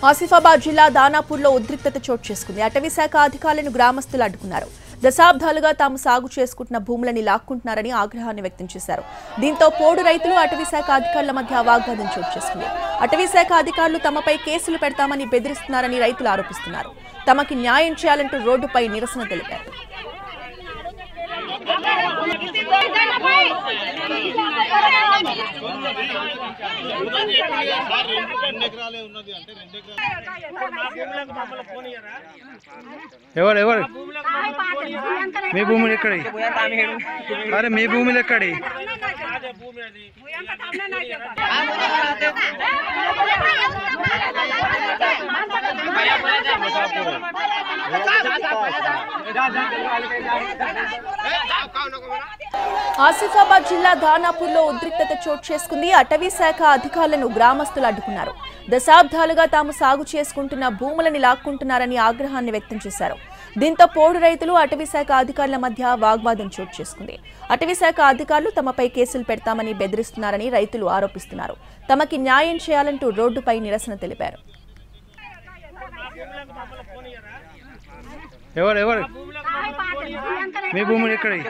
ఆసిఫాబాద్ జిల్లా దానాపూర్లో ఉద్రిక్తత చోటు చేసుకుంది. అటవీ శాఖ అధికారులను గ్రామస్తులు అడ్డుకున్నారు. దశాబ్దాలుగా తాము సాగు చేసుకుంటున్న భూములని లాక్కుంటున్నారని ఆగ్రహాన్ని వ్యక్తం చేశారు. దీంతో పోడు రైతులు అటవీ శాఖ అధికారుల మధ్య వాగ్వాదం చోటు చేసుకుంది. అటవీ శాఖ అధికారులు తమపై కేసులు పెడతామని బెదిరిస్తున్నారని రైతులు ఆరోపిస్తున్నారు. తమకి న్యాయం చేయాలంటూ రోడ్డుపై నిరసన తెలిపారు. ఎవరు మీ భూములు ఎక్కడి? అరే మీ భూములు ఎక్కడి? ఆసిఫాబాద్ జిల్లా దానాపూర్లో ఉద్రిక్తత చోటు చేసుకుంది. అటవీ శాఖ అధికారులను గ్రామస్తులు అడ్డుకున్నారు. దశాబ్దాలుగా తాము సాగు చేసుకుంటున్న భూములని లాక్కుంటున్నారని ఆగ్రహాన్ని వ్యక్తం చేశారు. దీంతో పోడు రైతులు అటవీ శాఖ అధికారుల మధ్య వాగ్వాదం చోటు చేసుకుంది. అటవీ శాఖ అధికారులు తమపై కేసులు పెడతామని బెదిరిస్తున్నారని రైతులు ఆరోపిస్తున్నారు. తమకి న్యాయం చేయాలంటూ రోడ్డుపై నిరసన తెలిపారు. ఎవరు మీ భూములు ఎక్కడి?